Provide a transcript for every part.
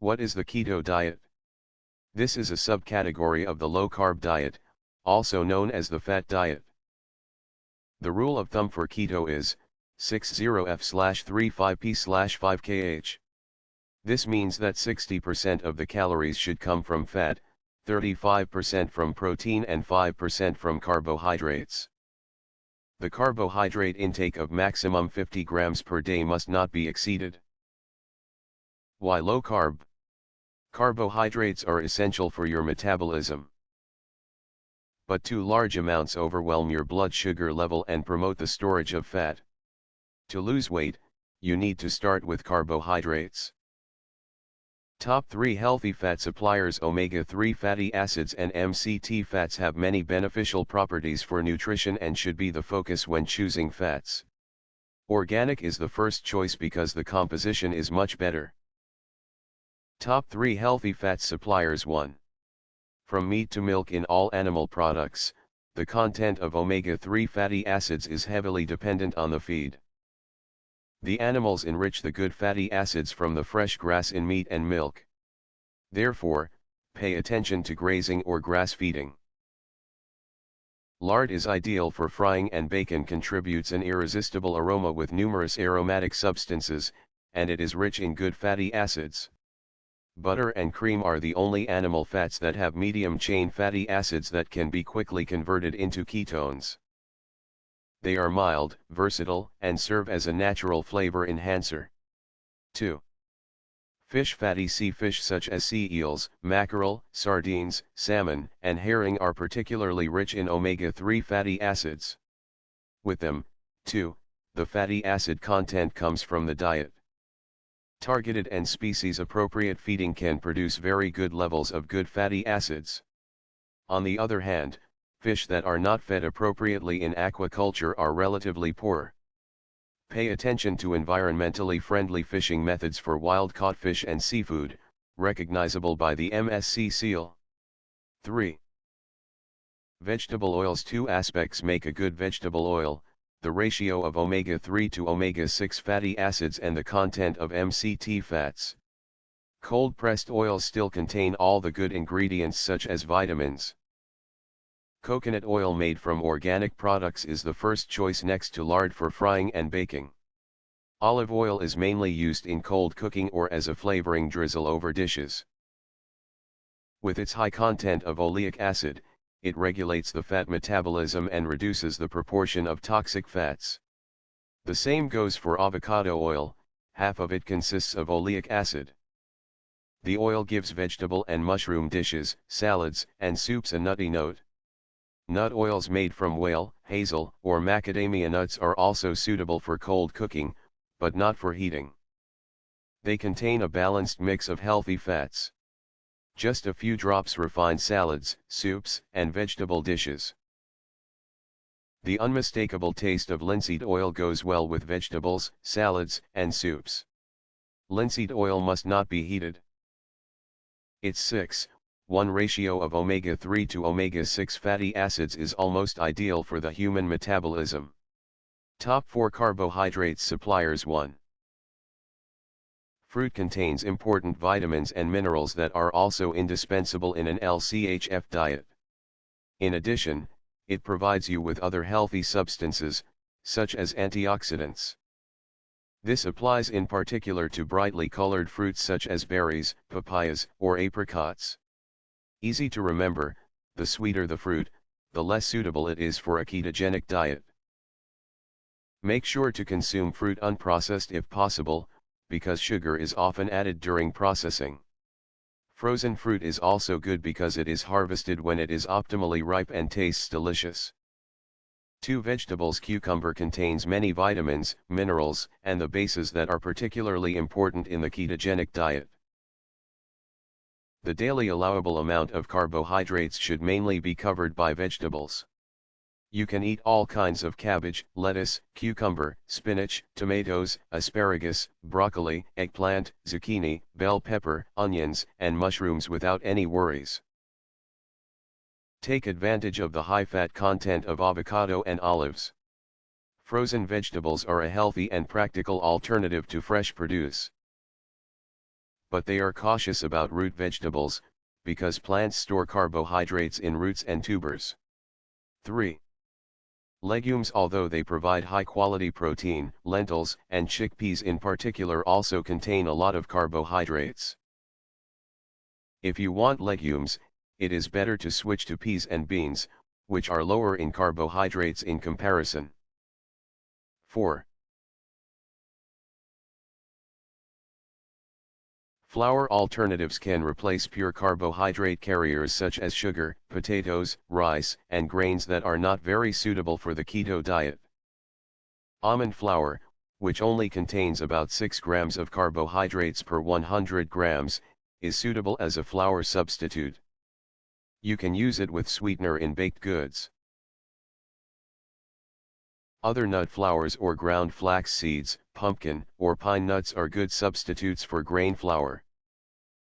What is the keto diet? This is a subcategory of the low-carb diet, also known as the fat diet. The rule of thumb for keto is 60F/35P/5kh. This means that 60% of the calories should come from fat, 35% from protein and 5% from carbohydrates. The carbohydrate intake of maximum 50 grams per day must not be exceeded. Why low carb? Carbohydrates are essential for your metabolism. But too large amounts overwhelm your blood sugar level and promote the storage of fat. To lose weight, you need to start with carbohydrates. Top 3 healthy fat suppliers. Omega-3 fatty acids and MCT fats have many beneficial properties for nutrition and should be the focus when choosing fats. Organic is the first choice because the composition is much better. Top 3 healthy fat suppliers. 1. From meat to milk. In all animal products, the content of omega-3 fatty acids is heavily dependent on the feed. The animals enrich the good fatty acids from the fresh grass in meat and milk. Therefore, pay attention to grazing or grass feeding. Lard is ideal for frying, and bacon contributes an irresistible aroma with numerous aromatic substances, and it is rich in good fatty acids. Butter and cream are the only animal fats that have medium-chain fatty acids that can be quickly converted into ketones. They are mild, versatile, and serve as a natural flavor enhancer. 2. Fish. Fatty sea fish such as sea eels, mackerel, sardines, salmon, and herring are particularly rich in omega-3 fatty acids. With them, too, the fatty acid content comes from the diet. Targeted and species-appropriate feeding can produce very good levels of good fatty acids. On the other hand, fish that are not fed appropriately in aquaculture are relatively poor. Pay attention to environmentally friendly fishing methods for wild-caught fish and seafood, recognizable by the MSC seal. 3. Vegetable oils. 2 aspects make a good vegetable oil: the ratio of omega-3 to omega-6 fatty acids and the content of MCT fats. Cold-pressed oils still contain all the good ingredients such as vitamins. Coconut oil made from organic products is the first choice next to lard for frying and baking. Olive oil is mainly used in cold cooking or as a flavoring drizzle over dishes. With its high content of oleic acid, it regulates the fat metabolism and reduces the proportion of toxic fats. The same goes for avocado oil, half of it consists of oleic acid. The oil gives vegetable and mushroom dishes, salads, and soups a nutty note. Nut oils made from whale, hazel, or macadamia nuts are also suitable for cold cooking, but not for heating. They contain a balanced mix of healthy fats. Just a few drops refine salads, soups, and vegetable dishes. The unmistakable taste of linseed oil goes well with vegetables, salads, and soups. Linseed oil must not be heated. Its 6:1 ratio of omega-3 to omega-6 fatty acids is almost ideal for the human metabolism. Top 4 carbohydrates suppliers. 1. Fruit contains important vitamins and minerals that are also indispensable in an LCHF diet. In addition, it provides you with other healthy substances, such as antioxidants. This applies in particular to brightly colored fruits such as berries, papayas, or apricots. Easy to remember: the sweeter the fruit, the less suitable it is for a ketogenic diet. Make sure to consume fruit unprocessed if possible, because sugar is often added during processing. Frozen fruit is also good because it is harvested when it is optimally ripe and tastes delicious. 2 vegetables. Cucumber contains many vitamins, minerals, and the bases that are particularly important in the ketogenic diet. The daily allowable amount of carbohydrates should mainly be covered by vegetables. You can eat all kinds of cabbage, lettuce, cucumber, spinach, tomatoes, asparagus, broccoli, eggplant, zucchini, bell pepper, onions, and mushrooms without any worries. Take advantage of the high fat content of avocado and olives. Frozen vegetables are a healthy and practical alternative to fresh produce. but they are cautious about root vegetables, because plants store carbohydrates in roots and tubers. 3. Legumes. Although they provide high-quality protein, lentils and chickpeas in particular also contain a lot of carbohydrates. If you want legumes, it is better to switch to peas and beans, which are lower in carbohydrates in comparison. 4. Flour alternatives can replace pure carbohydrate carriers such as sugar, potatoes, rice, and grains that are not very suitable for the keto diet. Almond flour, which only contains about 6 grams of carbohydrates per 100 grams, is suitable as a flour substitute. You can use it with sweetener in baked goods. Other nut flours or ground flax seeds, pumpkin, or pine nuts are good substitutes for grain flour.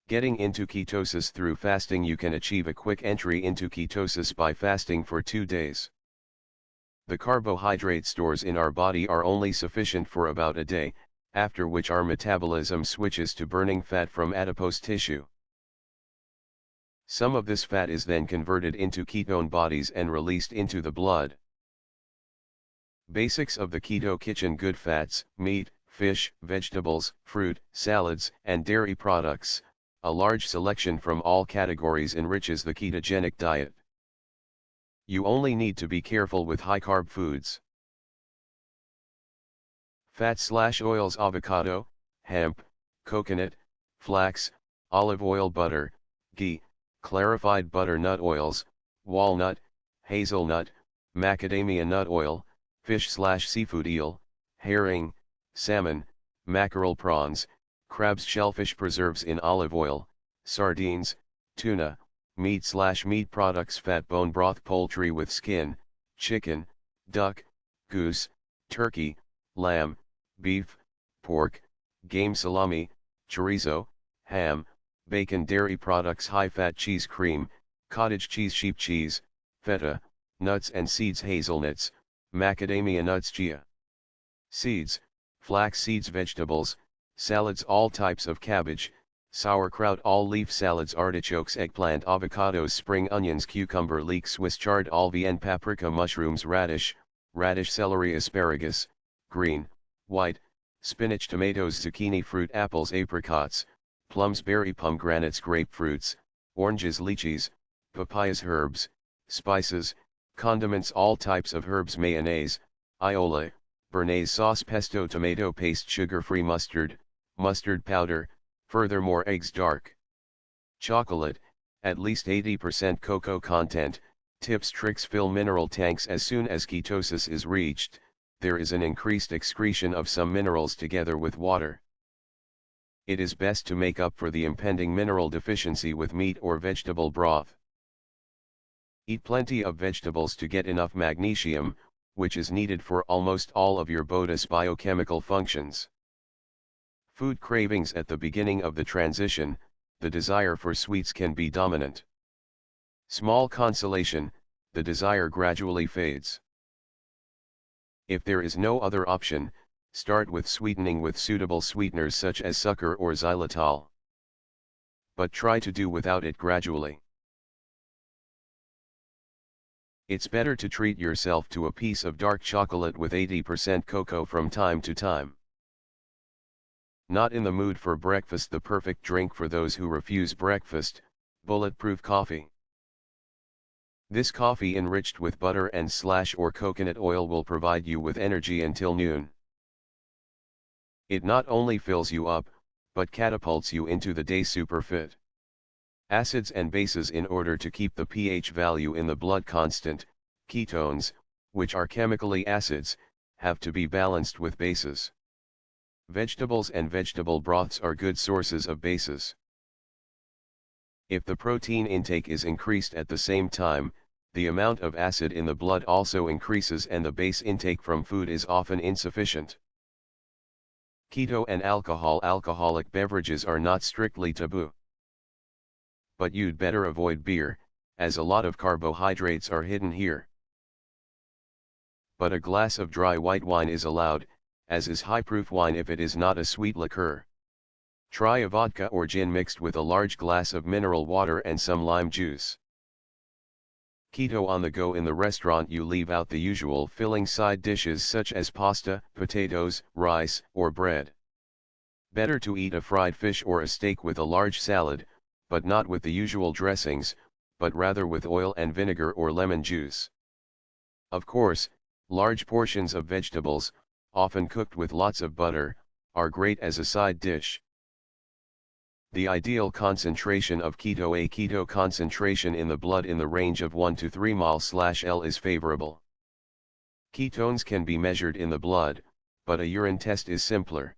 Getting into ketosis through fasting. You can achieve a quick entry into ketosis by fasting for 2 days. The carbohydrate stores in our body are only sufficient for about a day, after which our metabolism switches to burning fat from adipose tissue. Some of this fat is then converted into ketone bodies and released into the blood. Basics of the keto kitchen: good fats, meat, fish, vegetables, fruit, salads, and dairy products. A large selection from all categories enriches the ketogenic diet. You only need to be careful with high-carb foods. Fats/oils: avocado, hemp, coconut, flax, olive oil, butter, ghee, clarified butternut oils, walnut, hazelnut, macadamia nut oil, fish/seafood: eel, herring, salmon, mackerel, prawns, crabs, shellfish, preserves in olive oil, sardines, tuna, meat/meat products: fat, bone broth, poultry with skin, chicken, duck, goose, turkey, lamb, beef, pork, game, salami, chorizo, ham, bacon. Dairy products: high-fat cheese, cream, cottage cheese, sheep cheese, feta, nuts and seeds: hazelnuts, macadamia nuts, chia seeds, flax seeds. Vegetables: salads: all types of cabbage, sauerkraut, all leaf salads, artichokes, eggplant, avocados, spring onions, cucumber, leek, Swiss chard, alvain, paprika, mushrooms, radish, celery, asparagus, green, white, spinach, tomatoes, zucchini, fruit, apples, apricots, plums, berry, pomegranates, grapefruits, oranges, lychees, papayas. Herbs, spices, condiments: all types of herbs, mayonnaise, aioli, béarnaise sauce, pesto, tomato paste, sugar-free mustard, mustard powder. Furthermore, eggs, dark chocolate, at least 80% cocoa content. Tips, tricks: fill mineral tanks. As soon as ketosis is reached, there is an increased excretion of some minerals together with water. It is best to make up for the impending mineral deficiency with meat or vegetable broth. Eat plenty of vegetables to get enough magnesium, which is needed for almost all of your body's biochemical functions. Food cravings: at the beginning of the transition, the desire for sweets can be dominant. Small consolation: the desire gradually fades. If there is no other option, start with sweetening with suitable sweeteners such as sucre or xylitol. But try to do without it gradually. It's better to treat yourself to a piece of dark chocolate with 80% cocoa from time to time. Not in the mood for breakfast: the perfect drink for those who refuse breakfast: bulletproof coffee. This coffee enriched with butter and/or coconut oil will provide you with energy until noon. It not only fills you up, but catapults you into the day super fit. Acids and bases: in order to keep the pH value in the blood constant, ketones, which are chemically acids, have to be balanced with bases. Vegetables and vegetable broths are good sources of bases. If the protein intake is increased at the same time, the amount of acid in the blood also increases and the base intake from food is often insufficient. Keto and alcohol: alcoholic beverages are not strictly taboo. But you'd better avoid beer, as a lot of carbohydrates are hidden here. But a glass of dry white wine is allowed, as is high-proof wine if it is not a sweet liqueur. Try a vodka or gin mixed with a large glass of mineral water and some lime juice. Keto on the go. In the restaurant you leave out the usual filling side dishes such as pasta, potatoes, rice, or bread. Better to eat a fried fish or a steak with a large salad, but not with the usual dressings, but rather with oil and vinegar or lemon juice. Of course, large portions of vegetables, often cooked with lots of butter, are great as a side dish. The ideal concentration of keto. A keto concentration in the blood in the range of 1 to 3 mol/L is favorable. Ketones can be measured in the blood, but a urine test is simpler.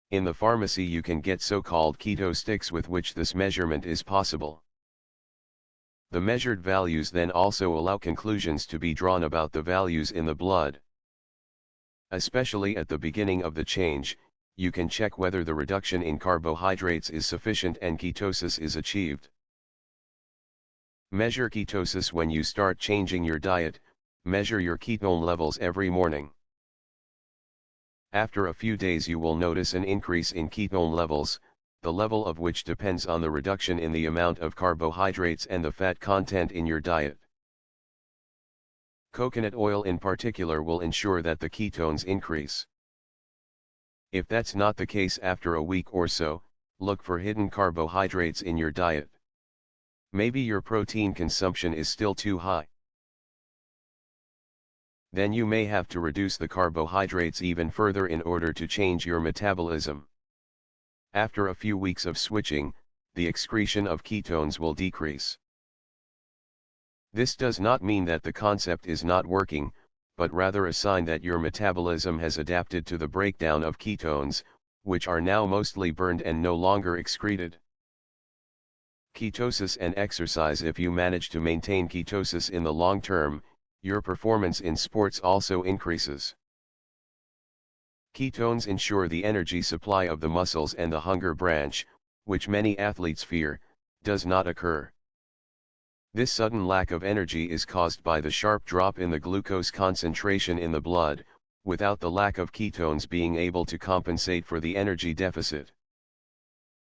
In the pharmacy you can get so-called keto sticks with which this measurement is possible. The measured values then also allow conclusions to be drawn about the values in the blood. Especially at the beginning of the change, you can check whether the reduction in carbohydrates is sufficient and ketosis is achieved. Measure ketosis when you start changing your diet. Measure your ketone levels every morning. After a few days you will notice an increase in ketone levels, the level of which depends on the reduction in the amount of carbohydrates and the fat content in your diet. Coconut oil in particular will ensure that the ketones increase. If that's not the case after a week or so, look for hidden carbohydrates in your diet. Maybe your protein consumption is still too high. Then you may have to reduce the carbohydrates even further in order to change your metabolism. After a few weeks of switching, the excretion of ketones will decrease. This does not mean that the concept is not working, but rather a sign that your metabolism has adapted to the breakdown of ketones, which are now mostly burned and no longer excreted. Ketosis and exercise. If you manage to maintain ketosis in the long term, your performance in sports also increases. Ketones ensure the energy supply of the muscles, and the hunger branch, which many athletes fear, does not occur. This sudden lack of energy is caused by the sharp drop in the glucose concentration in the blood, without the lack of ketones being able to compensate for the energy deficit.